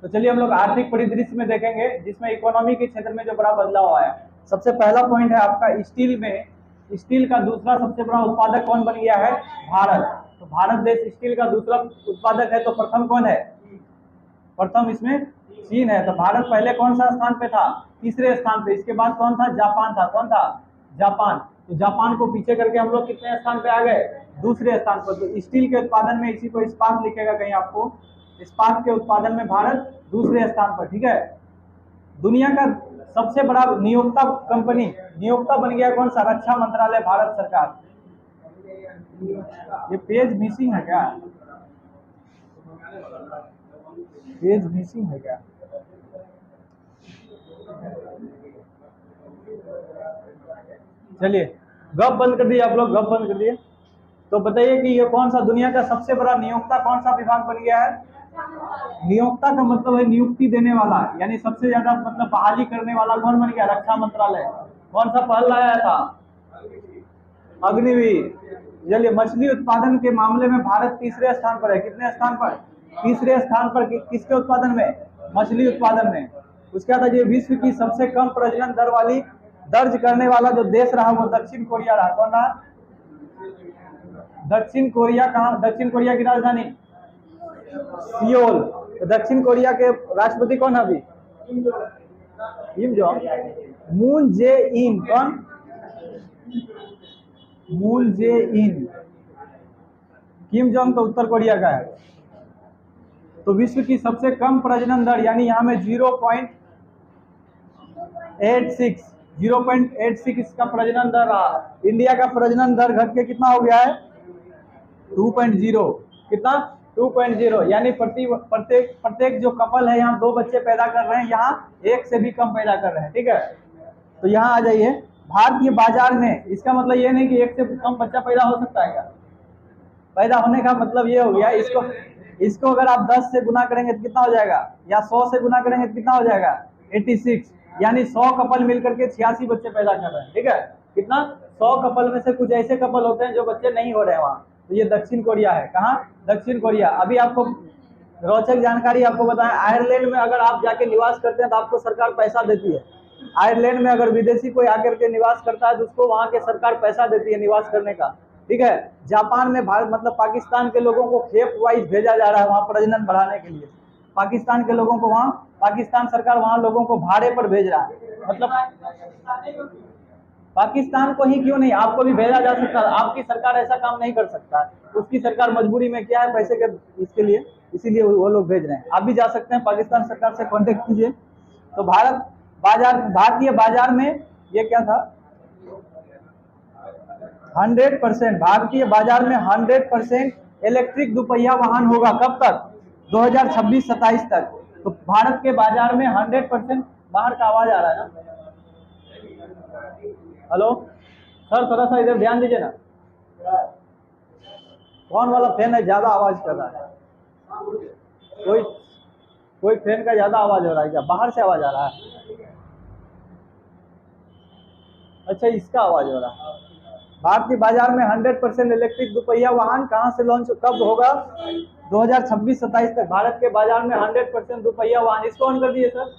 तो चलिए हम लोग आर्थिक परिदृश्य में देखेंगे, जिसमें इकोनॉमी के क्षेत्र में जो बड़ा बदलाव आया है। सबसे पहला पॉइंट है आपका स्टील में। स्टील का दूसरा सबसे बड़ा उत्पादक कौन बन गया है? भारत। तो भारत देश स्टील का दूसरा उत्पादक है, तो प्रथम कौन है? प्रथम इसमें चीन है। तो भारत पहले कौन सा स्थान पे था? तीसरे स्थान पे। इसके बाद कौन था? जापान था। कौन था? जापान। तो जापान को पीछे करके हम लोग कितने स्थान पे आ गए? दूसरे स्थान पर। तो स्टील के उत्पादन में, इसी को इस्पात लिखेगा कहीं आपको, इस्पात के उत्पादन में भारत दूसरे स्थान पर। ठीक है। दुनिया का सबसे बड़ा नियोक्ता कंपनी, नियोक्ता बन गया कौन सा? रक्षा मंत्रालय, भारत सरकार। ये पेज मिसिंग है क्या? पेज मिसिंग है क्या? चलिए गप बंद कर दिए आप लोग, गप बंद कर दिए। तो बताइए कि ये कौन सा दुनिया का सबसे बड़ा नियोक्ता कौन सा विभाग बन गया है? नियोक्ता का मतलब है नियुक्ति देने वाला, यानी सबसे ज्यादा मतलब बहाली करने वाला कौन बन गया? रक्षा मंत्रालय। कौन सा पहल लाया था? अग्निवीर। चलिए मछली उत्पादन के मामले में भारत तीसरे स्थान पर है। कितने स्थान पर? तीसरे स्थान पर। किसके उत्पादन में? मछली उत्पादन में। उसके बाद ये विश्व की सबसे कम प्रजनन दर वाली दर्ज करने वाला जो देश रहा वो दक्षिण कोरिया रहा। कौन रहा? दक्षिण कोरिया। कहाँ? दक्षिण कोरिया की राजधानी सियोल। तो दक्षिण कोरिया के राष्ट्रपति कौन है अभी? Kim Jong. मून जे इन। कौन? मून जे इन। किम जोंग तो उत्तर कोरिया का है। तो विश्व की सबसे कम प्रजनन दर, यानी यहाँ में 0.86 इसका प्रजनन दर रहा। इंडिया का प्रजनन दर घट के कितना हो गया है? 2.0। कितना? 2.0। यानी प्रत्येक जो कपल है यहाँ 2 बच्चे पैदा कर रहे हैं, यहाँ 1 से भी कम पैदा कर रहे हैं। ठीक है। तो यहाँ आ जाइए। भारतीय बाजार में, इसका मतलब ये नहीं कि 1 से कम बच्चा पैदा हो सकता है क्या? पैदा होने का मतलब ये हो गया, इसको अगर आप 10 से गुना करेंगे तो कितना हो जाएगा? या 100 से गुना करेंगे तो कितना हो जाएगा? 86। यानी 100 कपल मिलकर के 86 बच्चे पैदा कर रहे हैं। ठीक है। कितना? 100 कपल में से कुछ ऐसे कपल होते हैं जो बच्चे नहीं हो रहे हैं वहाँ। तो ये दक्षिण कोरिया है। कहाँ? दक्षिण कोरिया। अभी आपको रोचक जानकारी आपको बताएं, आयरलैंड में अगर आप जाके निवास करते हैं तो आपको सरकार पैसा देती है। आयरलैंड में अगर विदेशी कोई आकर के निवास करता है तो उसको वहाँ के सरकार पैसा देती है निवास करने का। ठीक है। जापान में भारत मतलब पाकिस्तान के लोगों को खेप वाइज भेजा जा रहा है वहाँ प्रजनन बढ़ाने के लिए। पाकिस्तान के लोगों को वहाँ, पाकिस्तान सरकार वहाँ लोगों को भाड़े पर भेज रहा है। मतलब पाकिस्तान को ही क्यों नहीं, आपको भी भेजा जा सकता है। आपकी सरकार ऐसा काम नहीं कर सकता। उसकी सरकार मजबूरी में क्या है, पैसे के इसके लिए, इसीलिए वो लोग भेज रहे हैं। आप भी जा सकते हैं, पाकिस्तान सरकार से कांटेक्ट कीजिए। तो भारतीय बाजार में ये क्या था? 100%। भारतीय बाजार में 100% इलेक्ट्रिक दुपहिया वाहन होगा। कब तक? 2026-27 तक। तो भारत के बाजार में 100%। बाहर का आवाज आ रहा है ना? हेलो सर, थोड़ा सा इधर ध्यान दीजिए ना। कौन वाला फैन है ज्यादा आवाज कर रहा है? कोई फैन का ज्यादा आवाज हो रहा है क्या? बाहर से आवाज आ रहा है? अच्छा, इसका आवाज हो रहा है। भारतीय बाजार में 100% इलेक्ट्रिक दुपहिया वाहन कहां से लॉन्च, कब होगा? 2026-27 तक। भारत के बाजार में 100% दुपहिया वाहन। इसको ऑन कर दिए सर,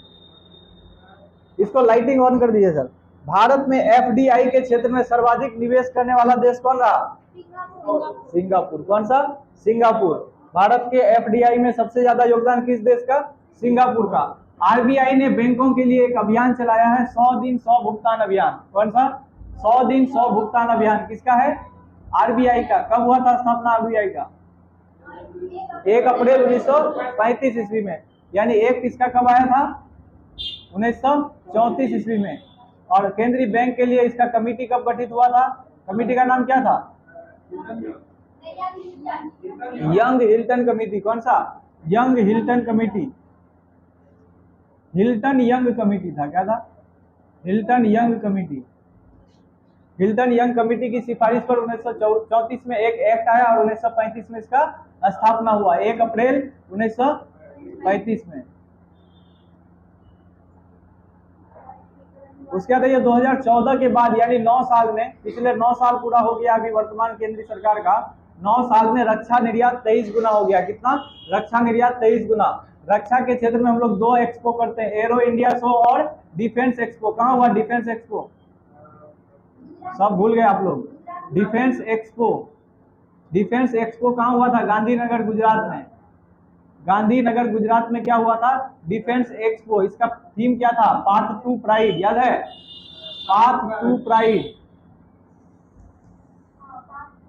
इसको लाइटिंग ऑन कर दिए सर। भारत में एफडीआई के क्षेत्र में सर्वाधिक निवेश करने वाला देश कौन रहा? सिंगापुर। कौन सा? सिंगापुर। भारत के एफडीआई में सबसे ज्यादा योगदान किस देश का? सिंगापुर का। आरबीआई ने बैंकों के लिए एक अभियान चलाया है, 100 दिन 100 भुगतान अभियान। कौन सा? 100 दिन 100 भुगतान अभियान। किसका है? आरबीआई का। कब हुआ था स्थापना आरबीआई का? 1 अप्रैल 1935 ईस्वी में। यानी एक किसका कब आया था? 1934 ईस्वी में। और केंद्रीय बैंक के लिए इसका कमेटी कब गठित हुआ था? कमेटी का नाम क्या था? Young Hilton committee. कौन सा? Young Hilton committee. Hilton young committee था। क्या था? Hilton young committee. Hilton young committee की सिफारिश पर 1934 में एक एक्ट आया और 1935 में इसका स्थापना हुआ, 1 अप्रैल 1935 में। उसके बाद ये 2014 के बाद, यानी 9 साल में, पिछले 9 साल पूरा हो गया अभी वर्तमान केंद्रीय सरकार का, 9 साल में रक्षा निर्यात 23 गुना हो गया। कितना? रक्षा निर्यात 23 गुना। रक्षा के क्षेत्र में हम लोग 2 एक्सपो करते हैं, एरो इंडिया शो और डिफेंस एक्सपो। कहाँ हुआ डिफेंस एक्सपो? सब भूल गए आप लोग। डिफेंस एक्सपो, डिफेंस एक्सपो कहाँ हुआ था? गांधीनगर गुजरात में। गांधीनगर गुजरात में क्या हुआ था? Defence expo. इसका थीम क्या था? पाथ टू प्राइड, याद है? Path to pride,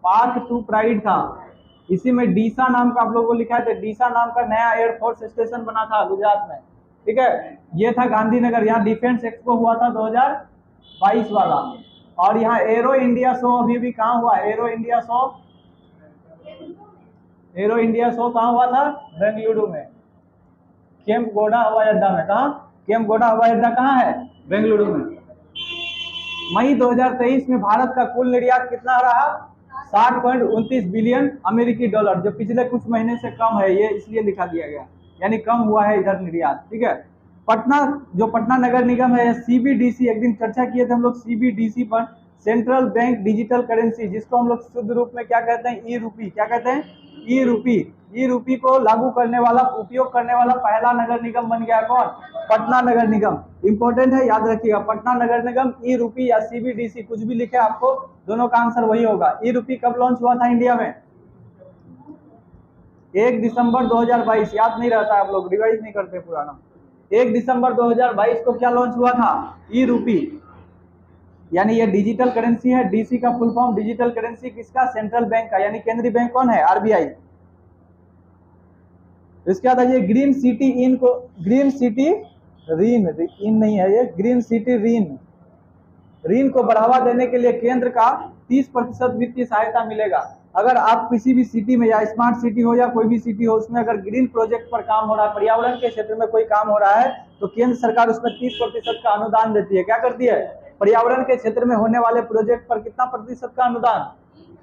path to pride था। इसी में डीसा नाम का आप लोगों को लिखा है, डीसा नाम का नया एयरफोर्स स्टेशन बना था गुजरात में, ठीक है। ये था गांधीनगर, यहाँ डिफेंस एक्सपो हुआ था 2022 वाला। और यहाँ एरो इंडिया शो अभी भी कहाँ हुआ? Arrow India show, arrow India show कहाँ हुआ था? बेंगलुरु में, केम्पगोड़ा हवाई अड्डा में। कहाँ? केम्पगोड़ा हवाई अड्डा कहाँ है? बेंगलुरु में। मई 2023 में भारत का कुल निर्यात कितना रहा? 60.29 बिलियन अमेरिकी डॉलर, जो पिछले कुछ महीने से कम है, ये इसलिए लिखा दिया गया, यानी कम हुआ है इधर निर्यात, ठीक है। पटना, जो पटना नगर निगम है, सीबीडीसी, एक दिन चर्चा किए थे हम लोग सीबीडीसी पर, सेंट्रल बैंक डिजिटल करेंसी, जिसको हम लोग शुद्ध रूप में क्या कहते हैं? ई रूपी। क्या कहते हैं? ई रूपी। ई रूपी को लागू करने वाला, उपयोग करने वाला पहला नगर निगम बन गया कौन? पटना नगर निगम। इंपॉर्टेंट है, याद रखिएगा, पटना नगर निगम, ई रूपी या सीबीडीसी, कुछ भी लिखे आपको, दोनों का आंसर वही होगा। ई रूपी कब लॉन्च हुआ था इंडिया में? 1 दिसंबर 2022। याद नहीं रहता, आप लोग रिवाइज नहीं करते पुराना। 1 दिसंबर 2022 को क्या लॉन्च हुआ था? ई रूपी, यानी ये डिजिटल करेंसी है। डीसी का फुल फॉर्म डिजिटल करेंसी किसका? सेंट्रल बैंक का, यानी केंद्रीय बैंक कौन है? आरबीआई। इसके बाद ये ग्रीन सिटी इन को, ग्रीन सिटी रीन, इन नहीं है ये, ग्रीन सिटी रीन, ऋण को बढ़ावा देने के लिए केंद्र का 30% वित्तीय सहायता मिलेगा। अगर आप किसी भी सिटी में, या स्मार्ट सिटी हो या कोई भी सिटी हो, उसमें अगर ग्रीन प्रोजेक्ट पर काम हो रहा है, पर्यावरण के क्षेत्र में कोई काम हो रहा है, तो केंद्र सरकार उसमें 30% का अनुदान देती है। क्या करती है? पर्यावरण के क्षेत्र में होने वाले प्रोजेक्ट पर कितना प्रतिशत का अनुदान?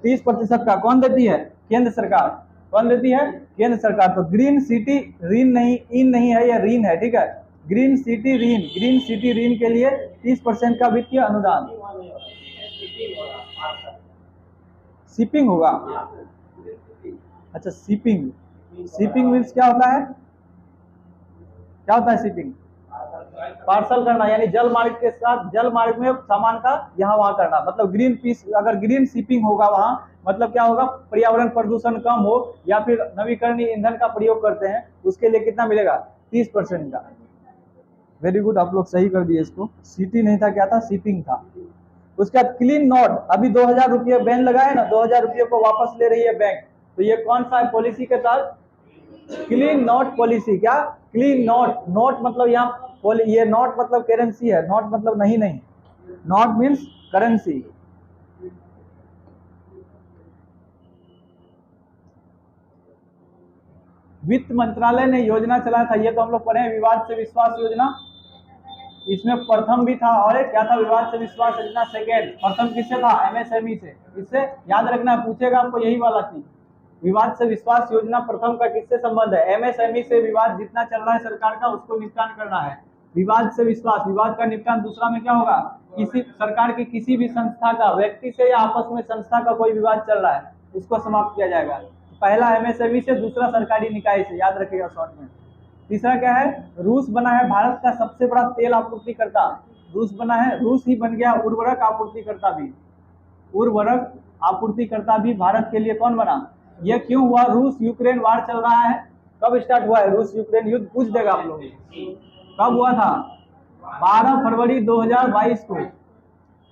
30% का। कौन देती है? केंद्र सरकार। कौन देती है? केंद्र सरकार। तो ग्रीन सिटी ऋण नहीं, इन नहीं है, यह ऋण है, ठीक है। ग्रीन सिटी ऋण, ग्रीन सिटी ऋण के लिए 30% का वित्तीय अनुदान। शिपिंग होगा? अच्छा, शिपिंग, शिपिंग मीन्स क्या होता है? क्या होता है शिपिंग? पार्सल करना, यानी जल मार्ग के साथ, जल मार्ग में सामान का यहाँ वहां करना, मतलब ग्रीन पीस। अगर ग्रीन शिपिंग होगा वहां, मतलब क्या होगा? पर्यावरण प्रदूषण कम हो, या फिर नवीकरणीय ईंधन का प्रयोग करते हैं, उसके लिए कितना मिलेगा? 30% का। वेरी गुड, आप लोग सही कर दिए इसको। सिटी नहीं था, क्या था? शिपिंग था। उसके बाद क्लीन नोट, अभी 2000 रुपये बैन लगा है ना, 2000 रुपये को वापस ले रही है बैंक, तो ये कौन सा पॉलिसी के तहत? Clean note policy. क्या? Clean note. नोट मतलब यहाँ, ये नोट मतलब करेंसी है, नोट मतलब नहीं, नहीं, नोट मीन्स करेंसी। वित्त मंत्रालय ने योजना चलाया था, ये तो हम लोग पढ़े हैं, विवाद से विश्वास योजना। इसमें प्रथम भी था, और एक क्या था? विवाद से विश्वास योजना सेकेंड। प्रथम किससे था? एमएसएमई से। इससे याद रखना, पूछेगा आपको यही वाला चीज। विवाद से विश्वास योजना प्रथम का किससे संबंध है? एमएसएमई से। विवाद जितना चल रहा है सरकार का, उसको निपटान करना है। विवाद से विश्वास, विवाद का निपटान। दूसरा में क्या होगा? किसी सरकार की किसी भी संस्था का, व्यक्ति से या आपस में संस्था का कोई विवाद चल रहा है, उसको समाप्त किया जाएगा। पहला एमएसएमई से, दूसरा सरकारी निकाय से, याद रखिएगा शॉर्ट में। तीसरा क्या है? रूस बना है भारत का सबसे बड़ा तेल आपूर्तिकर्ता। रूस बना है, रूस ही बन गया उर्वरक आपूर्तिकर्ता भी। उर्वरक आपूर्तिकर्ता भी भारत के लिए कौन बना? यह क्यों हुआ? रूस यूक्रेन वार चल रहा है। कब स्टार्ट हुआ है रूस यूक्रेन युद्ध? पूछ देगा आप लोग। कब हुआ था? 12 फरवरी 2022 को।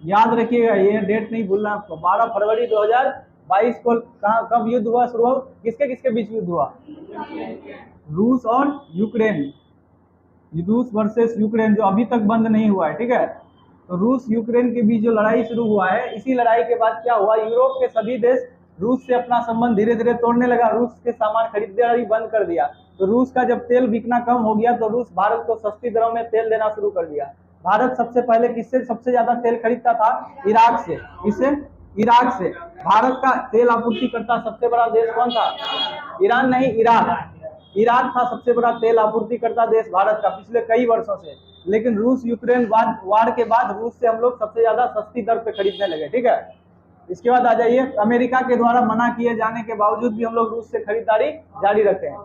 याद रखिएगा, ये डेट नहीं भूलना आपको। 12 फरवरी 2022 को कहाँ, कब युद्ध हुआ शुरू? किसके किसके बीच युद्ध हुआ? रूस और यूक्रेन। रूस वर्सेस यूक्रेन, जो अभी तक बंद नहीं हुआ है, ठीक है। तो रूस यूक्रेन के बीच जो लड़ाई शुरू हुआ है, इसी लड़ाई के बाद क्या हुआ? यूरोप के सभी देश रूस से अपना संबंध धीरे धीरे तोड़ने लगा, रूस के सामान खरीदना भी बंद कर दिया। तो रूस का जब तेल बिकना कम हो गया, तो रूस भारत को सस्ती दरों में तेल देना शुरू कर दिया। भारत सबसे पहले किससे सबसे ज्यादा तेल खरीदता था? इराक से। किससे? इराक से। भारत का तेल आपूर्ति करता सबसे बड़ा देश कौन था? ईरान नहीं, इराक। इराक था सबसे बड़ा तेल आपूर्ति करता देश भारत का पिछले कई वर्षों से। लेकिन रूस यूक्रेन वार के बाद रूस से हम लोग सबसे ज्यादा सस्ती दर पे खरीदने लगे, ठीक है। इसके बाद आ जाइए, अमेरिका के द्वारा मना किए जाने के बावजूद भी हम लोग रूस से खरीदारी जारी रखे हैं।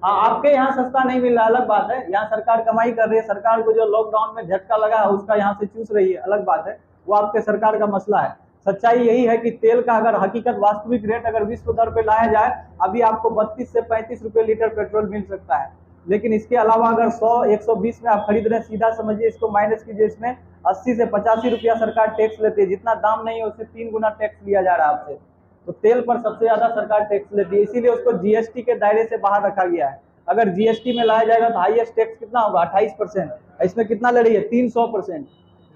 हाँ, आपके यहाँ सस्ता नहीं मिल रहा अलग बात है, यहाँ सरकार कमाई कर रही है, सरकार को जो लॉकडाउन में झटका लगा है उसका यहाँ से चूस रही है, अलग बात है, वो आपके सरकार का मसला है। सच्चाई यही है कि तेल का अगर हकीकत वास्तविक रेट अगर विश्व दर पे लाया जाए, अभी आपको 32 से 35 रुपए लीटर पेट्रोल मिल सकता है। लेकिन इसके अलावा अगर 100-120 में आप खरीद रहे हैं, सीधा समझिए, इसको माइनस कीजिए, इसमें 80 से 85 रुपया सरकार टैक्स लेती है, जितना दाम नहीं है उससे 3 गुना टैक्स लिया जा रहा है आपसे। तो तेल पर सबसे ज्यादा सरकार टैक्स लेती है, इसीलिए उसको जीएसटी के दायरे से बाहर रखा गया है। अगर जीएसटी में लाया जाएगा तो हाईएस्ट टैक्स कितना होगा, 28%। इसमें कितना ले रही है, 300%।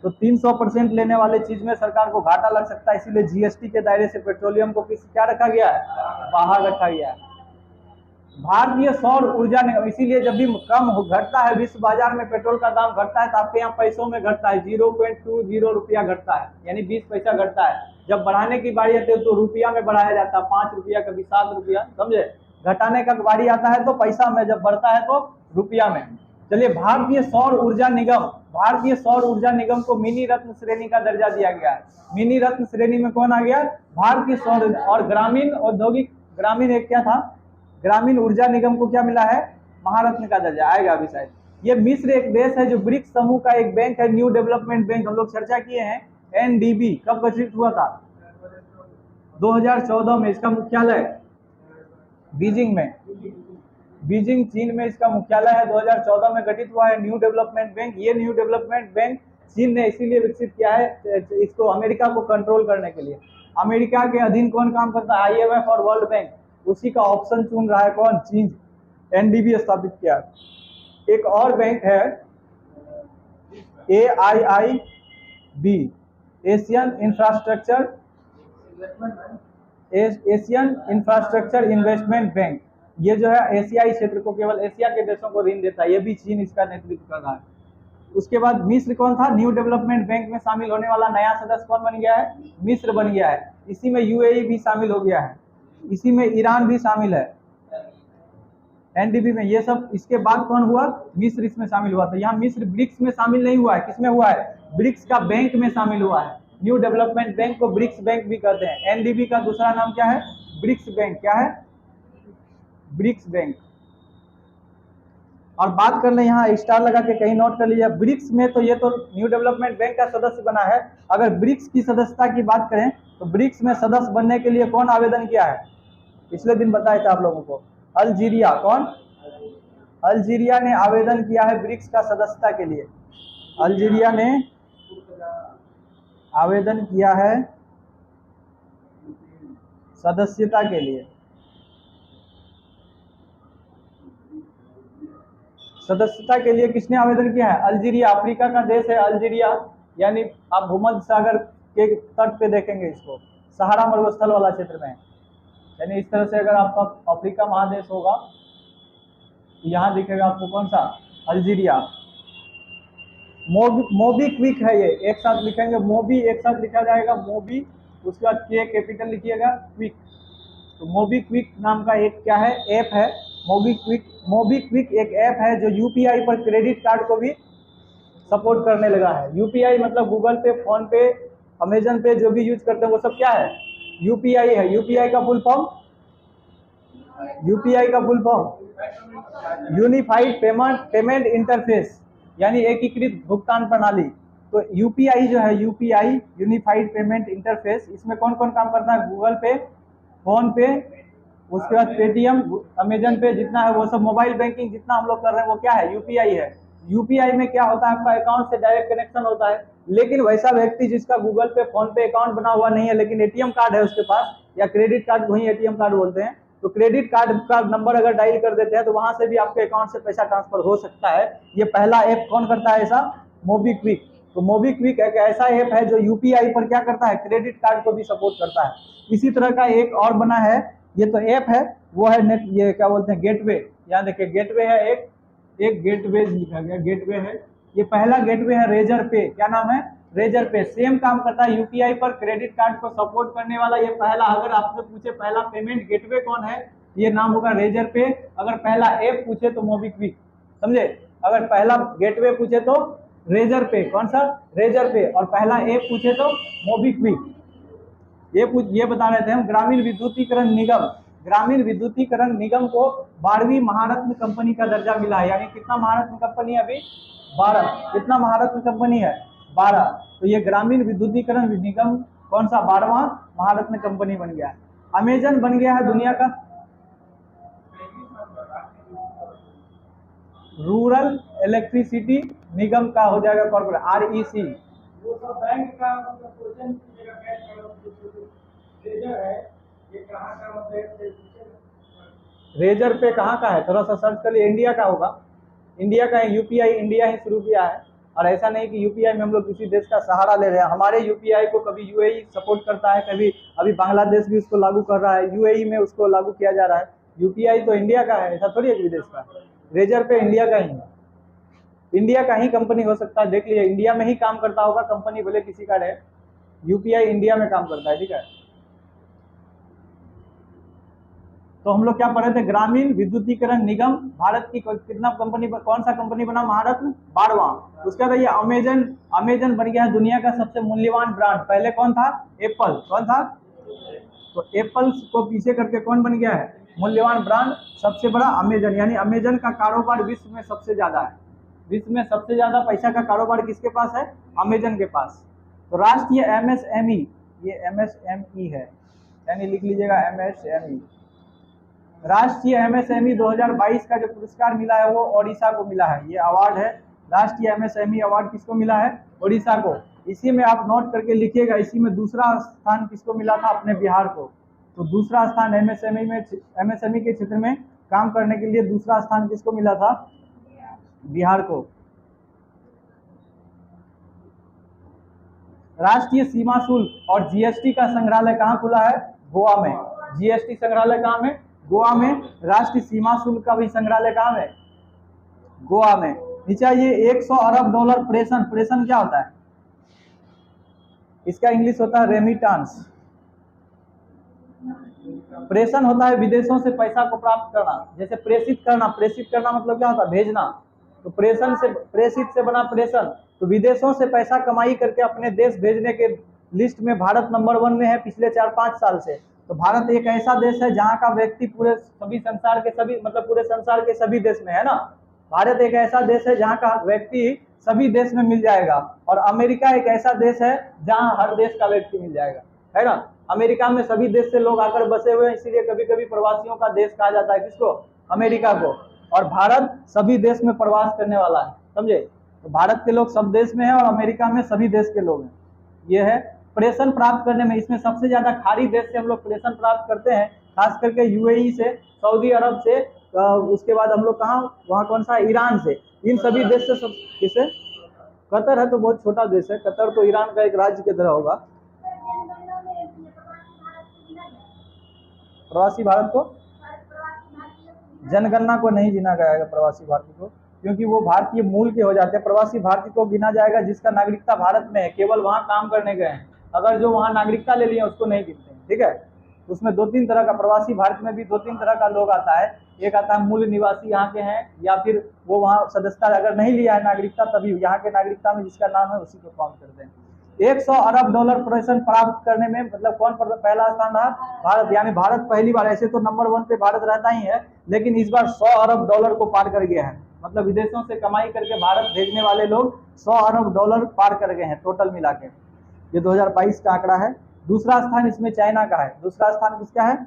तो 300% लेने वाले चीज में सरकार को घाटा लग सकता है, इसीलिए जीएसटी के दायरे से पेट्रोलियम को क्या रखा गया है, बाहर रखा गया है। भारतीय सौर ऊर्जा निगम, इसीलिए जब भी कम घटता है विश्व बाजार में पेट्रोल का दाम घटता है तो आपके यहाँ पैसों में घटता है, 0.20 रुपया घटता है, यानी 20 पैसा घटता है। जब बढ़ाने की बारी आती है तो रुपया में बढ़ाया जाता है, 5 रुपया, कभी 7 रुपया, समझे। घटाने का बारी आता है तो पैसा में, जब बढ़ता है तो रुपया में। चलिए, भारतीय सौर ऊर्जा निगम को मिनी रत्न श्रेणी का दर्जा दिया गया है। मिनी रत्न श्रेणी में कौन आ गया, भारतीय सौर और ग्रामीण औद्योगिक, ग्रामीण एक क्या था, ग्रामीण ऊर्जा निगम को क्या मिला है, महारत्न का दर्जा आएगा अभी शायद। ये मिस्र एक देश है जो ब्रिक्स समूह का एक बैंक है, न्यू डेवलपमेंट बैंक, हम लोग चर्चा किए हैं। एनडीबी कब गठित हुआ था, 2014 में। इसका मुख्यालय बीजिंग में, बीजिंग चीन में इसका मुख्यालय है, 2014 में गठित हुआ है न्यू डेवलपमेंट बैंक। ये न्यू डेवलपमेंट बैंक चीन ने इसीलिए विकसित किया है इसको अमेरिका को कंट्रोल करने के लिए। अमेरिका के अधीन कौन काम करता है, आईएमएफ और वर्ल्ड बैंक, उसी का ऑप्शन चुन रहा है कौन, चीन। एनडीबी स्थापित किया। एक और बैंक है AIIB, Asian infrastructure investment bank. ये जो है एशियाई क्षेत्र को, केवल एशिया के देशों को ऋण देता है, ये भी चीन इसका नेतृत्व कर रहा है। उसके बाद मिस्र कौन था, न्यू डेवलपमेंट बैंक में शामिल होने वाला नया सदस्य कौन बन गया है, मिस्र बन गया है। इसी में यूएई भी शामिल हो गया है, इसी में ईरान भी शामिल है एनडीबी में। ये सब इसके बाद कौन हुआ, मिस्र इसमें शामिल हुआ था। यहाँ मिस्र ब्रिक्स में शामिल नहीं हुआ है, किसमें हुआ है, ब्रिक्स का बैंक में शामिल हुआ है। न्यू डेवलपमेंट बैंक को ब्रिक्स बैंक भी कहते हैं। एनडीबी का दूसरा नाम क्या है, ब्रिक्स बैंक। क्या है, ब्रिक्स बैंक। और बात कर ले, यहाँ स्टार लगा के कहीं नोट कर लीजिए, ब्रिक्स में तो ये तो न्यू डेवलपमेंट बैंक का सदस्य बना है। अगर ब्रिक्स की सदस्यता की बात करें तो ब्रिक्स में सदस्य बनने के लिए कौन आवेदन किया है, पिछले दिन बताया था आप लोगों को, अल्जीरिया। कौन, अल्जीरिया ने आवेदन किया है ब्रिक्स का सदस्यता के लिए। अल्जीरिया ने आवेदन किया है सदस्यता के लिए। सदस्यता के लिए किसने आवेदन किया है, अल्जीरिया। अफ्रीका का देश है अल्जीरिया, यानी आप भूमध्य सागर के तट पे देखेंगे इसको, सहारा मरुस्थल वाला क्षेत्र में, यानी इस तरह से अगर आपका अफ्रीका महादेश होगा, यहाँ दिखेगा आपको कौन सा, अल्जीरिया। मोबी क्विक है ये, एक साथ लिखेंगे, मोबी एक साथ लिखा जाएगा, मोबी, उसके बाद के कैपिटल लिखिएगा, क्विक। तो मोबी क्विक नाम का एक क्या है, ऐप है, मोबी क्विक एक ऐप है जो यूपीआई पर क्रेडिट कार्ड को भी सपोर्ट करने लगा है। यूपीआई मतलब गूगल पे, फोन पे, अमेजन पे जो भी यूज करते हैं वो सब क्या है, यूपीआई है। यूपीआई का full form, unified payment interface, यानी एकीकृत भुगतान प्रणाली। तो यूपीआई जो है, यूपीआई यूनिफाइड पेमेंट इंटरफेस, इसमें कौन कौन काम करता है, गूगल पे, फोन पे, उसके बाद पेटीएम, अमेजन पे, जितना है वो सब, मोबाइल बैंकिंग जितना हम लोग कर रहे हैं वो क्या है, यूपीआई है। यूपीआई में क्या होता है, आपका अकाउंट से डायरेक्ट कनेक्शन होता है। लेकिन वैसा व्यक्ति जिसका गूगल पे, फोन पे अकाउंट बना हुआ नहीं है लेकिन एटीएम कार्ड है उसके पास, या क्रेडिट कार्ड को ही एटीएम कार्ड बोलते हैं, तो क्रेडिट कार्ड का नंबर अगर डायल कर देते हैं तो वहां से भी आपके अकाउंट से पैसा ट्रांसफर हो सकता है। ये पहला ऐप कौन करता है ऐसा, मोबी क्विक। तो मोबी क्विक एक ऐसा ऐप है जो यूपीआई पर क्या करता है, क्रेडिट कार्ड को भी सपोर्ट करता है। इसी तरह का एक और बना है, ये तो ऐप है, वो है नेट, ये क्या बोलते हैं, गेटवे। यहाँ देखिए गेटवे है, एक गेटवे लिखा गया, गेटवे है। ये पहला गेटवे है रेजर पे, क्या नाम है, रेजर पे। सेम काम करता है यूपीआई पर क्रेडिट कार्ड को सपोर्ट करने वाला ये पहला, अगर आपसे पूछे पहला पेमेंट गेटवे कौन है, ये नाम होगा रेजर पे। अगर पहला ऐप पूछे तो मोबी क्विक, समझे। अगर पहला गेटवे पूछे तो रेजर पे, कौन सा, रेजर पे, और पहला ऐप पूछे तो मोबी क्विक। ये बता रहे थे हम। ग्रामीण विद्युतीकरण निगम, ग्रामीण विद्युतीकरण निगम को 12वीं महारत्न कंपनी का दर्जा मिला है। यानी कितना महारत्न कंपनी है अभी? 12। कितना महारत्न कंपनी है? 12। तो ये ग्रामीण विद्युतीकरण निगम कौन सा 12वां महारत्न कंपनी बन गया है। अमेजन बन गया है दुनिया का रूरल इलेक्ट्रिसिटी निगम का हो जाएगा कॉर्पोरेट, REC। बैंक का रेजर पे कहाँ का है? थोड़ा सा सर्च कर लिए, इंडिया का होगा, इंडिया का है। UPI इंडिया ही शुरू किया है। और ऐसा नहीं कि UPI में हम लोग किसी देश का सहारा ले रहे हैं। हमारे UPI को कभी UAE सपोर्ट करता है, कभी अभी बांग्लादेश भी उसको लागू कर रहा है, UAE में उसको लागू किया जा रहा है। UPI तो इंडिया का है, ऐसा थोड़ी है विदेश का। रेजर पे इंडिया का ही है, इंडिया का ही कंपनी हो सकता है। देख लीजिए, इंडिया में ही काम करता होगा कंपनी, भले किसी का रहे। UPI इंडिया में काम करता है, ठीक है। तो हम लोग क्या पढ़े थे? ग्रामीण विद्युतीकरण निगम भारत की कितना कंपनी, कौन सा कंपनी बना महारत्न? 12वां। उसके बाद ये अमेजन बन गया है दुनिया का सबसे मूल्यवान ब्रांड। पहले कौन था? एप्पल। कौन था? तो एप्पल को पीछे करके कौन बन गया है मूल्यवान ब्रांड? सबसे बड़ा अमेजन। यानी अमेजन का कारोबार विश्व में सबसे ज्यादा है। विश्व में सबसे ज्यादा पैसा का कारोबार किसके पास है? अमेजन के पास। तो राष्ट्रीय MSME, ये MSME है, यानी लिख लीजिएगा MSME। राष्ट्रीय MSME 2022 का जो पुरस्कार मिला है वो ओडिशा को मिला है। ये अवार्ड है, राष्ट्रीय MSME अवार्ड किसको मिला है? ओडिशा को। इसी में आप नोट करके लिखिएगा, इसी में दूसरा स्थान किसको मिला था? अपने बिहार को। तो दूसरा स्थान MSME के क्षेत्र में काम करने के लिए दूसरा स्थान किसको मिला था? बिहार को। राष्ट्रीय सीमा शुल्क और GST का संग्रहालय कहाँ खुला है? गोवा में। GST संग्रहालय कहाँ में? गोवा में। राष्ट्रीय सीमा शुल्क का भी संग्रहालय कहाँ में? गोवा में। नीचे ये 100 अरब डॉलर प्रेषण। प्रेषण क्या होता है? इसका इंग्लिश होता है रेमिटांस। प्रेषण होता है विदेशों से पैसा को प्राप्त करना, जैसे प्रेषित करना। प्रेषित करना मतलब क्या होता है? भेजना। तो प्रेषण से, प्रेषित से बना प्रेषण। तो विदेशों से पैसा कमाई करके अपने देश भेजने के लिस्ट में भारत नंबर 1 में है पिछले 4-5 साल से। तो भारत एक ऐसा देश है जहाँ का व्यक्ति पूरे संसार के सभी देश में है ना। भारत एक ऐसा देश है जहाँ का व्यक्ति सभी देश में मिल जाएगा। और अमेरिका एक ऐसा देश है जहाँ हर देश का व्यक्ति मिल जाएगा, है ना। अमेरिका में सभी देश से लोग आकर बसे हुए हैं, इसीलिए कभी कभी प्रवासियों का देश कहा जाता है। किसको? अमेरिका को। और भारत सभी देश में प्रवास करने वाला है, समझे। तो भारत के लोग सब देश में है और अमेरिका में सभी देश के लोग हैं। ये है प्रेषण प्राप्त करने में। इसमें सबसे ज्यादा खाड़ी देश से हम लोग प्रेषण प्राप्त करते हैं, खास करके UAE से, सऊदी अरब से, उसके बाद हम लोग कहाँ, वहाँ कौन सा? ईरान से। इन सभी देश से सब किसे? कतर है तो बहुत छोटा देश है, कतर तो ईरान का एक राज्य की तरह होगा। प्रवासी भारत को, जनगणना को नहीं गिना जाएगा प्रवासी भारतीय को, क्योंकि वो भारतीय मूल के हो जाते हैं। प्रवासी भारतीय को गिना जाएगा जिसका नागरिकता भारत में है, केवल वहां काम करने गए हैं। अगर जो वहां नागरिकता ले लिए उसको नहीं गिनते, ठीक है। उसमें 2-3 तरह का, प्रवासी भारत में भी 2-3 तरह का लोग आता है। एक आता है मूल निवासी यहाँ के हैं, या फिर वो वहाँ सदस्यता अगर नहीं लिया है नागरिकता, तभी यहाँ के नागरिकता में जिसका नाम है उसी को काउंट करते हैं। 100 अरब डॉलर प्रेषण प्राप्त करने में मतलब कौन पहला स्थान रहा? भारत। यानी भारत पहली बार, ऐसे तो नंबर 1 पे भारत रहता ही है, लेकिन इस बार 100 अरब डॉलर को पार कर गया है। मतलब विदेशों से कमाई करके भारत भेजने वाले लोग 100 अरब डॉलर पार कर गए हैं टोटल मिला के। ये 2022 का आंकड़ा है। दूसरा स्थान इसमें चाइना का है। दूसरा स्थान किसका है?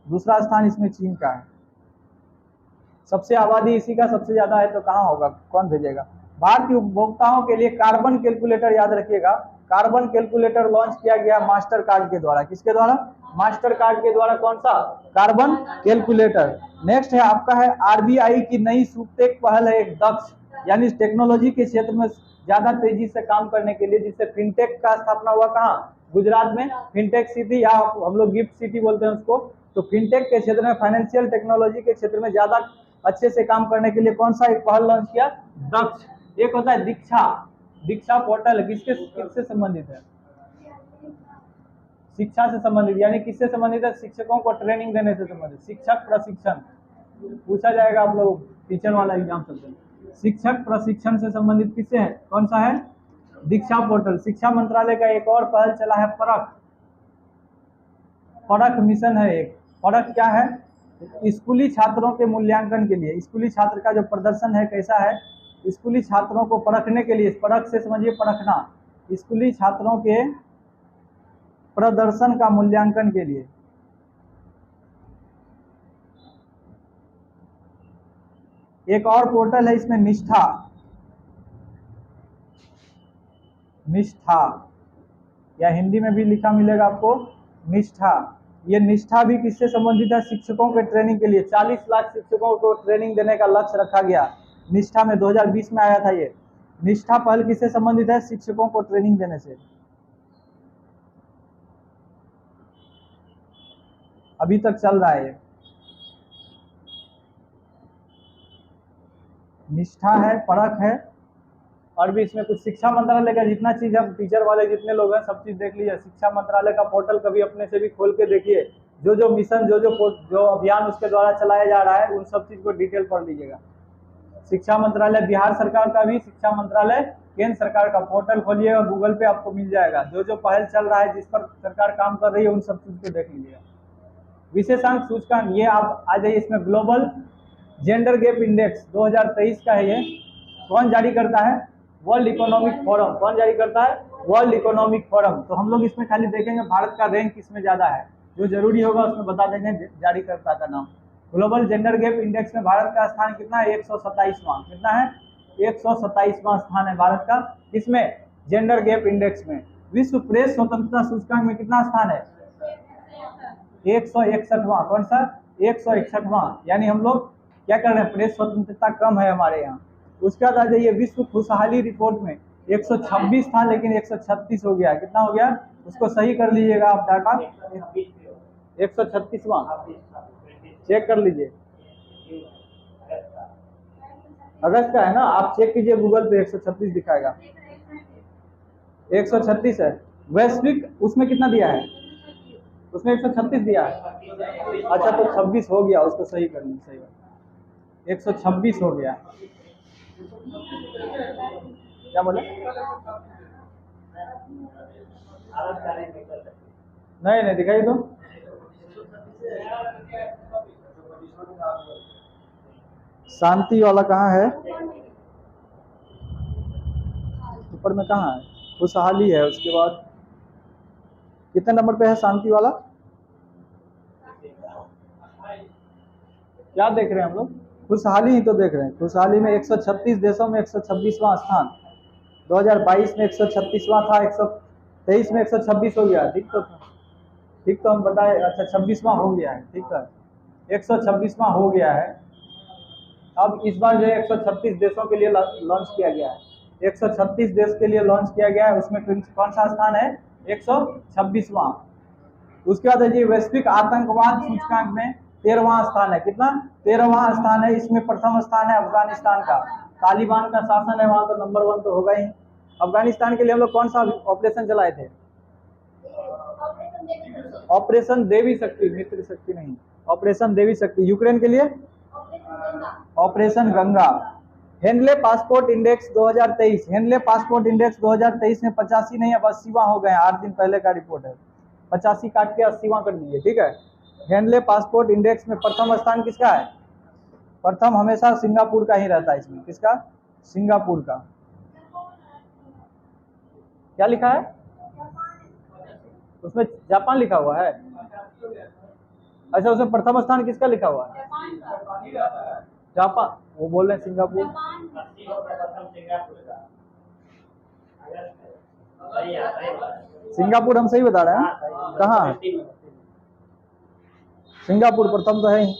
दूसरा स्थान इसमें चीन का है। सबसे आबादी इसी का सबसे ज्यादा है, तो कहाँ होगा? कौन भेजेगा? भारतीय उपभोक्ताओं के लिए कार्बन कैलकुलेटर, याद रखिएगा, कार्बन कैलकुलेटर लॉन्च किया गया मास्टर कार्ड के द्वारा। किसके द्वारा? मास्टर कार्ड के द्वारा। कौन सा? Carbon calculator. नेक्स्ट है आपका है RBI की नई सुपटेक पहल है, एक दक्ष, यानी टेक्नोलॉजी के क्षेत्र में ज्यादा तेजी से काम करने के लिए, जिससे फिनटेक का स्थापना हुआ कहाँ? गुजरात में। फिनटेक सिटी, या हम लोग गिफ्ट सिटी बोलते हैं उसको। तो फिनटेक के क्षेत्र में, फाइनेंशियल टेक्नोलॉजी के क्षेत्र में ज्यादा अच्छे से काम करने के लिए कौन सा एक पहल लॉन्च किया? दक्ष। एक होता है दीक्षा। दीक्षा पोर्टल किससे संबंधित है? शिक्षा से संबंधित। यानी किससे संबंधित है? शिक्षकों को ट्रेनिंग देने से संबंधित। शिक्षक प्रशिक्षण पूछा जाएगा आप लोग टीचर वाला एग्जाम चलते हैं। शिक्षक प्रशिक्षण से संबंधित किससे है? कौन सा है? दीक्षा पोर्टल। शिक्षा मंत्रालय का एक और पहल चला है परख। पढ़क मिशन है एक। पढ़क क्या है? स्कूली छात्रों के मूल्यांकन के लिए, स्कूली छात्र का जो प्रदर्शन है कैसा है, स्कूली छात्रों को परखने के लिए, परख से समझिए परखना, स्कूली छात्रों के प्रदर्शन का मूल्यांकन के लिए। एक और पोर्टल है इसमें, निष्ठा, निष्ठा या हिंदी में भी लिखा मिलेगा आपको निष्ठा। ये निष्ठा भी किससे संबंधित है? शिक्षकों के ट्रेनिंग के लिए। 40 लाख शिक्षकों को ट्रेनिंग देने का लक्ष्य रखा गया निष्ठा में, 2020 में आया था ये। निष्ठा पहल किससे संबंधित है? शिक्षकों को ट्रेनिंग देने से। अभी तक चल रहा है ये। निष्ठा है, परख है, और भी इसमें कुछ शिक्षा मंत्रालय का जितना चीज हम टीचर वाले जितने लोग हैं सब चीज देख लीजिए। शिक्षा मंत्रालय का पोर्टल कभी अपने से भी खोल के देखिए, जो जो मिशन, जो अभियान उसके द्वारा चलाया जा रहा है उन सब चीज को डिटेल पढ़ लीजिएगा। शिक्षा मंत्रालय बिहार सरकार का भी, शिक्षा मंत्रालय केंद्र सरकार का पोर्टल खोलिएगा, गूगल पे आपको मिल जाएगा। जो जो पहल चल रहा है, जिस पर सरकार काम कर रही है, उन सब चीज को देख लीजिएगा। विशेषांक सूचकांक, ये आप आ जाइए इसमें, ग्लोबल जेंडर गैप इंडेक्स 2023 का है ये। कौन जारी करता है? World economic forum. कौन जारी करता है? World economic forum. तो हम लोग इसमें खाली देखेंगे भारत का रैंक किसमें ज्यादा है, जो जरूरी होगा उसमें बता देंगे जारी करता का नाम। ग्लोबल जेंडर गैप इंडेक्स में भारत का स्थान कितना है? 127वां। कितना है? 127वां स्थान है भारत का। किसमें? जेंडर गैप इंडेक्स में। विश्व प्रेस स्वतंत्रता सूचकांक में कितना स्थान है? 161वां। कौन सा? 161वां। यानी हम लोग क्या कर रहे हैं? प्रेस स्वतंत्रता कम है हमारे यहाँ। उसके बाद आ जाइए विश्व खुशहाली रिपोर्ट में 126 था, लेकिन 136 हो गया। कितना हो गया? उसको सही कर लीजिएगा आप डाटा। 136वां चेक कर लीजिए, अगस्त का है ना, आप चेक कीजिए गूगल पे, 136 दिखाएगा। 136 है। वैश्विक उसमें कितना दिया है? उसमें 136 दिया है। अच्छा, तो 26 हो गया, उसको सही कर लीजिए। सही बात, 126 हो गया। क्या बोले? नहीं दिखाई दो। शांति वाला कहाँ है? ऊपर में कहाँ है? खुशहाली है। उसके बाद कितने नंबर पे है शांति वाला? क्या देख रहे हैं हम लोग? खुशहाली ही तो देख रहे हैं। खुशहाली में 136 देशों में 126वां स्थान। 2022 में 136वां था, 123 में 126 हो गया। ठीक तो था, ठीक तो हम बताए। अच्छा, 26वां हो गया है। ठीक है, 126वां हो गया है। अब इस बार जो है 136 देशों के लिए लॉन्च किया गया है। 136 देश के लिए लॉन्च किया गया है। उसमें कौन सा स्थान है? 126वां। उसके बाद है वैश्विक आतंकवाद सूचकांक में 13वां स्थान है। कितना? 13वां स्थान है। इसमें प्रथम स्थान है अफगानिस्तान का। तालिबान का शासन है वहां, तो नंबर 1 तो होगा ही। अफगानिस्तान के लिए हम लोग कौन सा ऑपरेशन चलाए थे? ऑपरेशन देवी शक्ति, मित्र शक्ति नहीं, ऑपरेशन देवी शक्ति। यूक्रेन के लिए operation Ganga. Henley passport index 2023, Henley passport index 2023 में 85 नहीं, अब 80वां हो गए। 8 दिन पहले का रिपोर्ट है। 85 काट के 80वां कर दीजिए। ठीक है, हेनले पासपोर्ट इंडेक्स में प्रथम स्थान किसका है? प्रथम हमेशा सिंगापुर का ही रहता है। इसमें किसका? सिंगापुर का। क्या लिखा है उसमें? जापान लिखा हुआ है। अच्छा, उसमें प्रथम स्थान किसका लिखा हुआ है? जापान। वो बोल रहे हैं सिंगापुर। सिंगापुर हम सही बता रहे हैं। कहाँ है सिंगापुर? प्रथम तो है ही।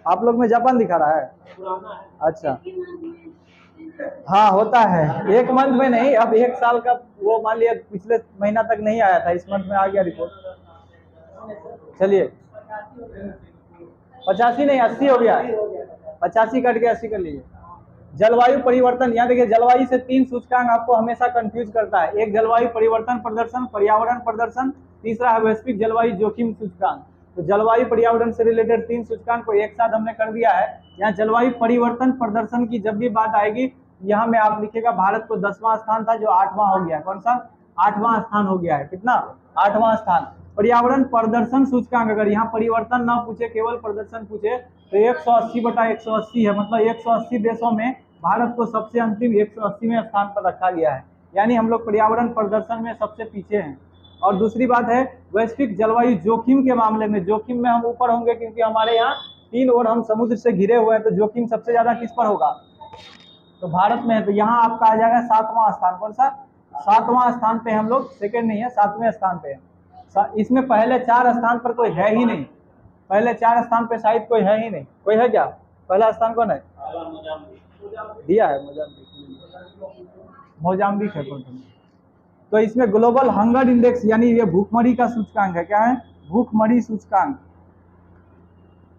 आप लोग में जापान दिखा रहा है। अच्छा, हाँ होता है। एक मंथ में नहीं, अब 1 साल का वो मान लिया, पिछले महीना तक नहीं आया था, इस मंथ में आ गया रिपोर्ट। चलिए, 85 नहीं 80 हो गया। 85 कट के 80 कर लीजिए। जलवायु परिवर्तन, यहाँ देखिए जलवायु से 3 सूचकांक आपको हमेशा कंफ्यूज करता है। एक जलवायु परिवर्तन प्रदर्शन, पर्यावरण प्रदर्शन, तीसरा है वैश्विक जलवायु जोखिम सूचकांक। तो जलवायु पर्यावरण से रिलेटेड 3 सूचकांक को एक साथ हमने कर दिया है। यहाँ जलवायु परिवर्तन प्रदर्शन की जब भी बात आएगी, यहाँ में आप लिखेगा भारत को 10वां स्थान था, जो 8वां हो गया। कौन सा? 8वां स्थान हो गया है। कितना? 8वां स्थान। पर्यावरण प्रदर्शन सूचकांक, अगर यहाँ परिवर्तन ना पूछे केवल प्रदर्शन पूछे तो 180/180 है, मतलब 180 देशों में भारत को सबसे अंतिम 180वें स्थान पर रखा गया है, यानी हम लोग पर्यावरण प्रदर्शन में सबसे पीछे हैं। और दूसरी बात है वैश्विक जलवायु जोखिम के मामले में, जोखिम में हम ऊपर होंगे क्योंकि हमारे यहाँ 3 ओर हम समुद्र से घिरे हुए हैं, तो जोखिम सबसे ज्यादा किस पर होगा, तो भारत में है। तो यहाँ आपका आ जाएगा 7वां स्थान, कौन सा, 7वां स्थान पे हम लोग, सेकंड नहीं है 7वें स्थान पे है। इसमें पहले 4 स्थान पर कोई है ही नहीं, पहले 4 स्थान पे शायद कोई है ही नहीं, कोई है क्या, पहला स्थान कौन है, दिया है मोजाम्बिक है कौन। तो इसमें ग्लोबल हंगर इंडेक्स यानी ये भूखमरी का सूचकांक है, क्या है, भूखमरी सूचकांक।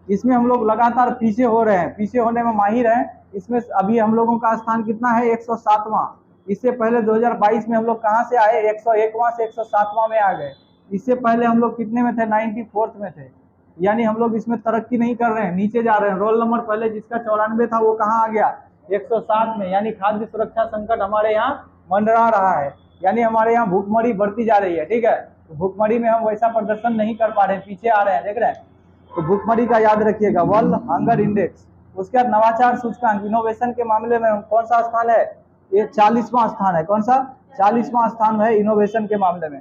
इसमें हम लोग लगातार पीछे हो रहे हैं, पीछे होने में माहिर हैं। इसमें अभी हम लोगों का स्थान कितना है, 107वां। इससे पहले 2022 में हम लोग कहाँ से आए, 101वां से 107वां में आ गए। इससे पहले हम लोग कितने में थे, 94th में थे, यानी हम लोग इसमें तरक्की नहीं कर रहे हैं, नीचे जा रहे हैं। रोल नंबर पहले जिसका 94 था वो कहाँ आ गया, 107 में, यानी खाद्य सुरक्षा संकट हमारे यहाँ मंडरा रहा है, यानी हमारे यहाँ भूखमरी बढ़ती जा रही है। ठीक है, तो भूखमरी में हम वैसा प्रदर्शन नहीं कर पा रहे हैं, पीछे आ रहे हैं, देख रहे हैं। तो भूखमरी का याद रखिएगा, वर्ल्ड हंगर इंडेक्स। उसके बाद नवाचार सूचकांक, इनोवेशन के मामले में कौन सा स्थान है, ये 40वां स्थान है, कौन सा, 40वां स्थान है इनोवेशन के मामले में।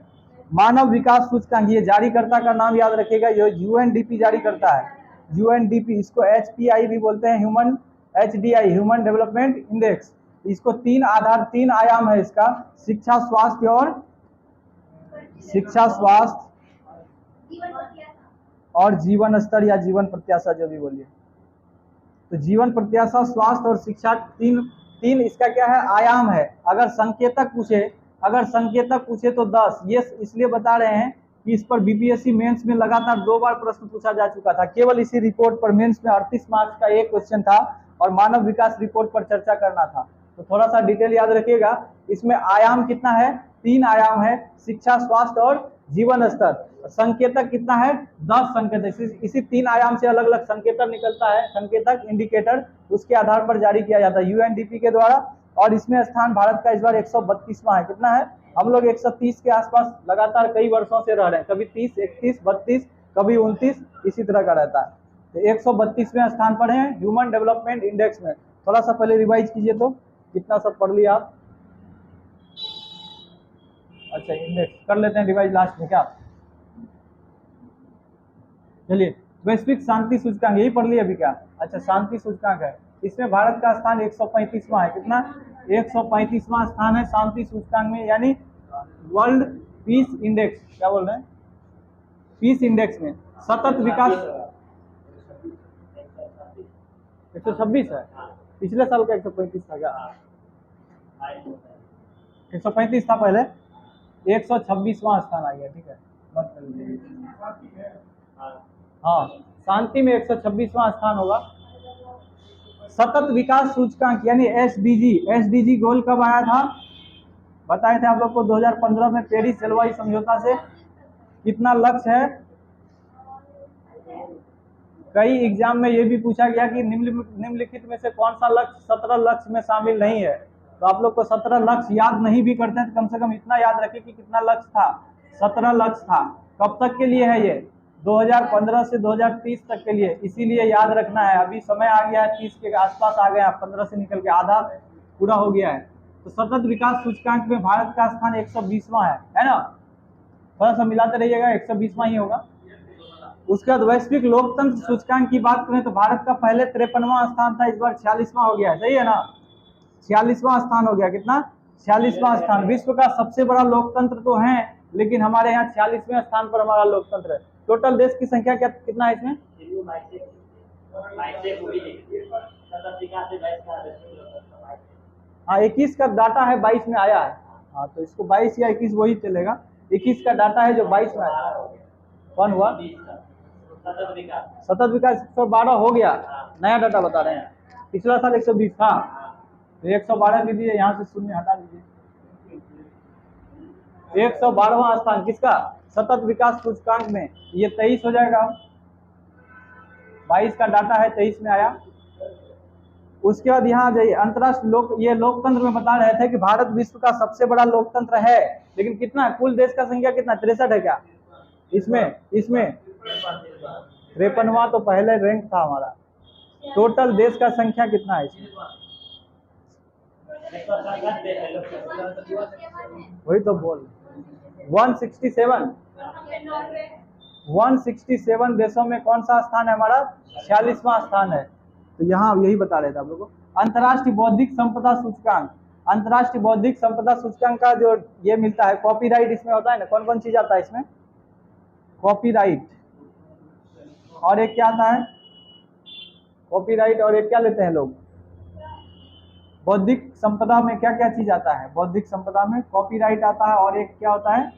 मानव विकास सूचकांक, ये जारीकर्ता का नाम याद रखिएगा, ये यूएनडीपी जारी करता है, यूएनडीपी, इसको HPI भी बोलते हैं, human HDI, human development index. इसको 3 आयाम है इसका, शिक्षा, स्वास्थ्य और जीवन स्तर या जीवन प्रत्याशा, जो भी बोलिए। तो जीवन प्रत्याशा, स्वास्थ्य और शिक्षा, तीन इसका क्या है, आयाम है। अगर संकेतक पूछे तो 10। ये इसलिए बता रहे हैं कि इस पर BPSC मेंस में लगातार 2 बार प्रश्न पूछा जा चुका था। केवल इसी रिपोर्ट पर मेंस में 38 मार्क्स का एक क्वेश्चन था और मानव विकास रिपोर्ट पर चर्चा करना था। तो थोड़ा सा डिटेल याद रखिएगा। इसमें आयाम कितना है, 3 आयाम है, शिक्षा, स्वास्थ्य और जीवन स्तर। संकेतक कितना है, 10 संकेतक। इसी 3 आयाम से अलग अलग संकेतक निकलता है, संकेतक इंडिकेटर, उसके आधार पर जारी किया जाता है UNDP के द्वारा। और इसमें स्थान भारत का इस बार 132वां है। कितना है, हम लोग 130 के आसपास लगातार कई वर्षों से रह रहे हैं, कभी 30, 31, 32, कभी 29, इसी तरह का रहता है। तो 132वें स्थान पर है ह्यूमन डेवलपमेंट इंडेक्स में। थोड़ा सा पहले रिवाइज कीजिए, तो कितना सब पढ़ लिया आप, अच्छा इंडेक्स कर लेते हैं रिवाइज लास्ट में, क्या चलिए। वैश्विक शांति सूचकांक यही पढ़ लिया अभी क्या, अच्छा शांति सूचकांक है, इसमें भारत का स्थान 135वां है। कितना, 135वां स्थान है शांति सूचकांक में, यानी वर्ल्ड पीस इंडेक्स, क्या बोल रहे हैं, पीस इंडेक्स में। सतत विकास 126 है, पिछले साल का 135 था क्या, 135 था पहले, 126वां स्थान आ गया। ठीक है, हाँ शांति में 126वां स्थान होगा। सतत विकास सूचकांक यानी SDG गोल कब आया था, बताए थे आप लोग को 2015 में पेरिस जलवायु समझौता से। कितना लक्ष्य है, कई एग्जाम में ये भी पूछा गया कि निम्नलिखित में से कौन सा लक्ष्य 17 लक्ष्य में शामिल नहीं है। तो आप लोग को 17 लक्ष्य याद नहीं भी करते हैं तो कम से कम इतना याद रखें कि कितना लक्ष्य था, 17 लक्ष्य था। कब तक के लिए है ये, 2015 से 2030 तक के लिए, इसीलिए याद रखना है। अभी समय आ गया है 30 के आसपास आ गया, 15 से निकल के आधा पूरा हो गया है। तो सतत विकास सूचकांक में भारत का स्थान 120वां है ना, थोड़ा सा मिलाते रहिएगा, 120वां ही होगा। उसके बाद वैश्विक लोकतंत्र सूचकांक की बात करें तो भारत का पहले 53वां स्थान था, इस बार 46वां हो गया है, सही है ना, 46वां स्थान हो गया। कितना, 46वां स्थान। विश्व का सबसे बड़ा लोकतंत्र तो है, लेकिन हमारे यहाँ 46वें स्थान पर हमारा लोकतंत्र है। टोटल देश की संख्या क्या कितना है इसमें, हाँ 21 का डाटा है, 22 में आया है, हाँ तो इसको 22 या 21 वही चलेगा। 21 का डाटा है जो 22 में आया। कौन हुआ, सतत विकास 112 हो गया, नया डाटा बता रहे हैं। पिछला साल 120 था, तो 112 दीजिए, यहाँ से शून्य हटा दीजिए। 112वां स्थान किसका, सतत विकास सूचकांक में, ये 23 हो जाएगा। 22 का डाटा है, 23 में आया। उसके बाद यहाँ जाइए, अंतरराष्ट्रीय ये लोकतंत्र में बता रहे थे कि भारत विश्व का सबसे बड़ा लोकतंत्र है, लेकिन कितना, कुल देश का संख्या कितना, 63 है क्या, इसमें इसमें 53वां तो पहले रैंक था हमारा। टोटल देश का संख्या कितना है इसमें? वही तो बोल 167 देशों में कौन सा स्थान है हमारा? 46वां स्थान है। तो यहाँ यही बता रहे थे आप लोगों को। अंतर्राष्ट्रीय बौद्धिक संपदा सूचकांक, अंतर्राष्ट्रीय बौद्धिक संपदा सूचकांक का जो ये मिलता है, कॉपीराइट इसमें होता है ना। कौन कौन चीज आता है इसमें? कॉपीराइट, और एक क्या आता है? कॉपीराइट, और एक क्या लेते हैं लोग? बौद्धिक संपदा में क्या क्या चीज आता है? बौद्धिक संपदा में कॉपीराइट आता है, और एक क्या होता है?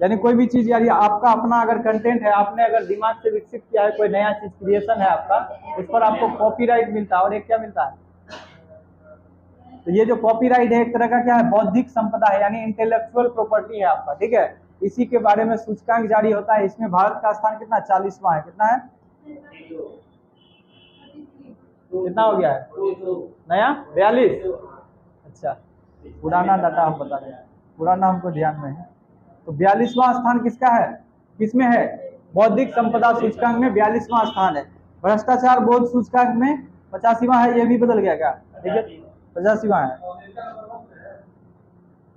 यानी कोई भी चीज, यानी आपका अपना अगर कंटेंट है, आपने अगर दिमाग से विकसित किया है, कोई नया चीज क्रिएशन है आपका, उस पर आपको कॉपीराइट मिलता है। और एक क्या मिलता है? तो ये जो कॉपीराइट है एक तरह का क्या है? बौद्धिक संपदा है, यानी इंटेलेक्चुअल प्रॉपर्टी है आपका, ठीक है। इसी के बारे में सूचकांक जारी होता है। इसमें भारत का स्थान कितना? 40वां है। कितना है? कितना हो गया है नया? 42। अच्छा, पुराना डाटा हम बता रहे हैं, पुराना हमको ध्यान में है। तो 42वां स्थान किसका है? किसमें है? बौद्धिक संपदा सूचकांक में 42वां स्थान है। भ्रष्टाचार बोध सूचकांक में 85वां है। ये भी बदल गया क्या? ठीक है, 85वां है।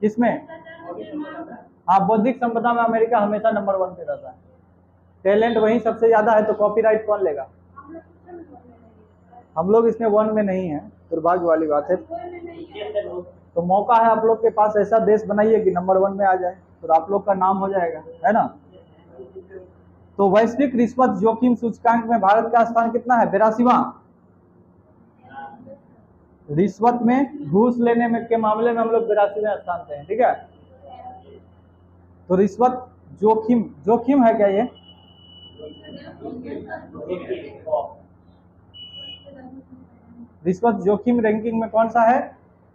किसमें? हाँ, बौद्धिक संपदा में अमेरिका हमेशा नंबर 1 पे रहता है। टैलेंट वहीं सबसे ज्यादा है, तो कॉपीराइट कौन लेगा? हम लोग इसमें 1 में नहीं है, दुर्भाग्य वाली बात है। तो मौका है आप लोग के पास, ऐसा देश बनाइए कि नंबर 1 में आ जाए, तो आप लोग का नाम हो जाएगा, है ना। तो वैश्विक रिश्वत जोखिम सूचकांक में भारत का स्थान कितना है? 82वां। रिश्वत में, घूस लेने में के मामले में हम लोग 82वें स्थान पे हैं, ठीक है। तो रिश्वत जोखिम, जोखिम है क्या ये? रिश्वत जोखिम रैंकिंग में कौन सा है?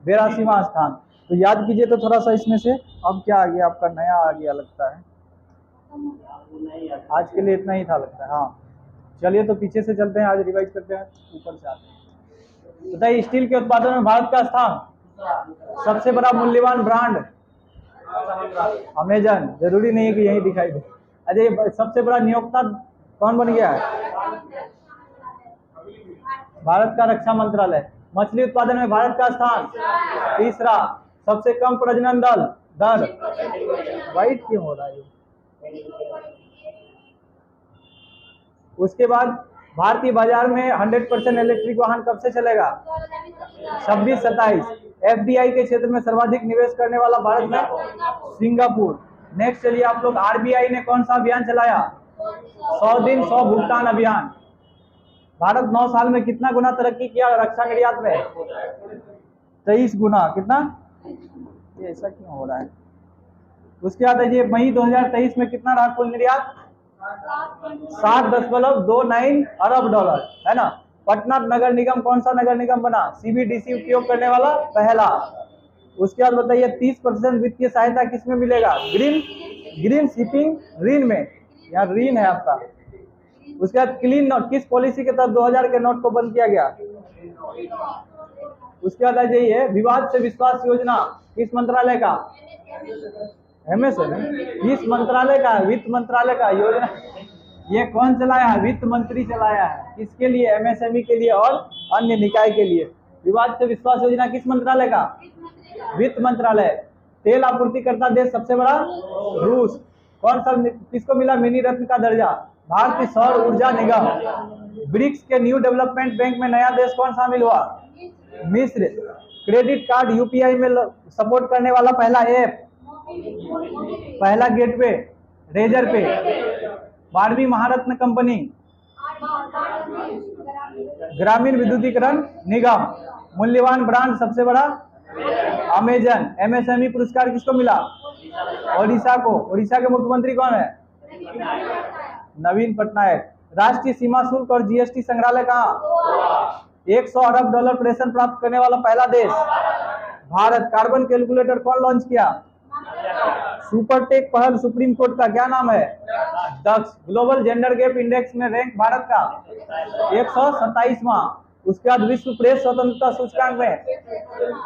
82वां स्थान। तो याद कीजिए तो थोड़ा सा इसमें से। अब क्या आ गया आपका? नया आ गया लगता है। आज के लिए इतना ही था लगता है। हाँ, चलिए तो पीछे से चलते हैं, आज रिवाइज करते हैं, ऊपर से आते हैं। बताइए, स्टील के उत्पादन में भारत का स्थान। सबसे बड़ा मूल्यवान ब्रांड अमेजन। जरूरी नहीं है कि यही दिखाई दे। अरे, सबसे बड़ा नियोक्ता कौन बन गया है? भारत का रक्षा मंत्रालय। मछली उत्पादन में भारत का स्थान 3रा। सबसे कम प्रजनन दर वाइट क्यों हो रहा है? उसके बाद भारतीय बाजार में 100% इलेक्ट्रिक वाहन कब से चलेगा? 26-27। एफडीआई के क्षेत्र में सर्वाधिक निवेश करने वाला भारत में सिंगापुर। नेक्स्ट चलिए आप लोग, आरबीआई ने कौन सा अभियान चलाया? 100 दिन 100 भुगतान अभियान। भारत 9 साल में कितना गुना तरक्की किया रक्षा निर्यात में? 23 गुना। कितना? ये ऐसा क्यों हो रहा है? उसके बाद ये मई 2023 में कितना रहा कुल निर्यात? 7.29 अरब डॉलर, है ना। पटना नगर निगम कौन सा नगर निगम बना? सीबीडीसी उपयोग करने वाला पहला। उसके बाद बताइए 30% वित्तीय सहायता किसमें मिलेगा? ग्रीन शिपिंग ऋण में, यहाँ ऋण है आपका। उसके बाद क्लीन नोट किस पॉलिसी के तहत 2000 के नोट को बंद किया गया? उसके बाद आ जाइए, विवाद से विश्वास योजना किस मंत्रालय का? एमएसएमई। किस मंत्रालय का? वित्त मंत्रालय का योजना। ये कौन चलाया है? वित्त मंत्री चलाया है। किसके लिए? एमएसएमई के लिए और अन्य निकाय के लिए। विवाद से विश्वास योजना किस मंत्रालय का? वित्त मंत्रालय। तेल आपूर्तिकर्ता देश सबसे बड़ा रूस। कौन सा, किसको मिला मिनी रत्न का दर्जा? भारतीय सौर ऊर्जा निगम। ब्रिक्स के न्यू डेवलपमेंट बैंक में नया देश कौन शामिल हुआ? मिस्र। क्रेडिट कार्ड यूपीआई में सपोर्ट करने वाला पहला ऐप, पहला गेटवे रेजर पे। 12वीं महारत्न कंपनी ग्रामीण विद्युतीकरण निगम। मूल्यवान ब्रांड सबसे बड़ा अमेजन। एमएसएमई पुरस्कार किसको मिला? ओडिशा को। ओडिशा के मुख्यमंत्री कौन है? नवीन पटनायक। राष्ट्रीय सीमा शुल्क और जीएसटी संग्रहालय कहाँ? 100 अरब डॉलर प्रेषण प्राप्त करने वाला पहला देश भारत। कार्बन कैलकुलेटर कौन लॉन्च किया? सुपरटेक पहल सुप्रीम कोर्ट का क्या नाम है? दक्ष। ग्लोबल जेंडर गैप इंडेक्स में रैंक भारत का 127वां। उसके बाद विश्व प्रेस स्वतंत्रता सूचकांक में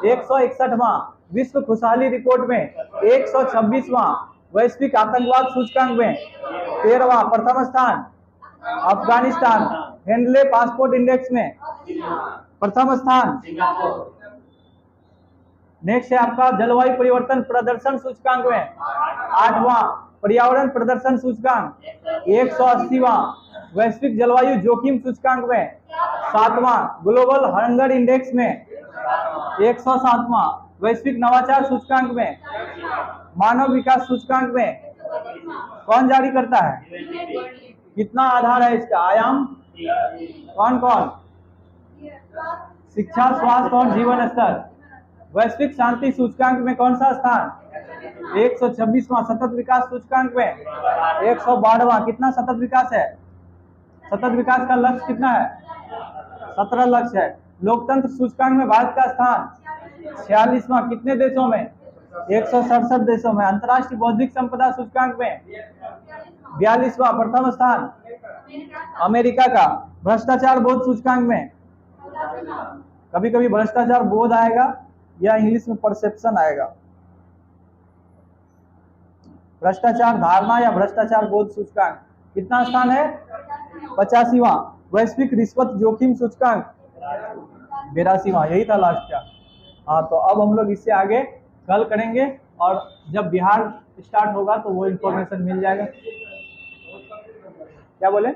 161वां। विश्व खुशहाली रिपोर्ट में 126वां। वैश्विक आतंकवाद सूचकांक में 13वां प्रथम स्थान अफगानिस्तान। हेनले पासपोर्ट इंडेक्स में प्रथम स्थान। नेक्स्ट है आपका जलवायु परिवर्तन प्रदर्शन सूचकांक में 8वां। पर्यावरण प्रदर्शन सूचकांक 180वां। वैश्विक जलवायु जोखिम सूचकांक में 7वां। ग्लोबल हंगर इंडेक्स में 107वां। वैश्विक नवाचार सूचकांक में मानव विकास सूचकांक में कौन जारी करता है? कितना आधार है इसका? आयाम कौन कौन? शिक्षा, स्वास्थ्य और जीवन स्तर। वैश्विक शांति सूचकांक में कौन सा स्थान? 126वां। सतत विकास सूचकांक में 112वां। कितना सतत विकास है? सतत विकास का लक्ष्य कितना है? 17 लक्ष्य है। लोकतंत्र सूचकांक में भारत का स्थान 46वां। कितने देशों में? 167 देशों में। अंतर्राष्ट्रीय बौद्धिक संपदा सूचकांक में 42वां। प्रथम स्थान अमेरिका का। भ्रष्टाचार बोध सूचकांक में कभी कभी भ्रष्टाचार बोध आएगा या इंग्लिश में परसेप्शन आएगा। भ्रष्टाचार धारणा या भ्रष्टाचार बोध सूचकांक कितना स्थान है? 85वां। वैश्विक रिश्वत जोखिम सूचकांक 82वां। यही था लास्ट का। हाँ, तो अब हम लोग इससे आगे कल करेंगे और जब बिहार स्टार्ट होगा तो वो इन्फॉर्मेशन मिल जाएगा। क्या बोले?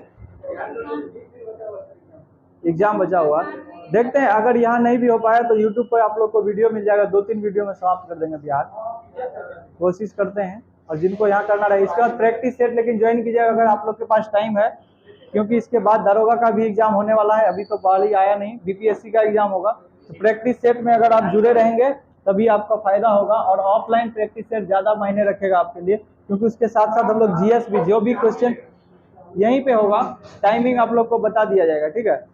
एग्जाम बचा हुआ देखते हैं। अगर यहाँ नहीं भी हो पाया तो यूट्यूब पर आप लोग को वीडियो मिल जाएगा। 2-3 वीडियो में समाप्त कर देंगे बिहार। कोशिश करते हैं। और जिनको यहाँ करना रहे इसके बाद प्रैक्टिस सेट लेकिन ज्वाइन कीजिएगा अगर आप लोग के पास टाइम है, क्योंकि इसके बाद दारोगा का भी एग्जाम होने वाला है। अभी तो बाहरी आया नहीं, बीपीएससी का एग्जाम होगा। तो प्रैक्टिस सेट में अगर आप जुड़े रहेंगे तभी आपका फायदा होगा। और ऑफलाइन प्रैक्टिस सेट ज्यादा मायने रखेगा आपके लिए, क्योंकि उसके साथ साथ हम लोग जीएस भी, जो भी क्वेश्चन यहीं पे होगा, टाइमिंग आप लोग को बता दिया जाएगा। ठीक है।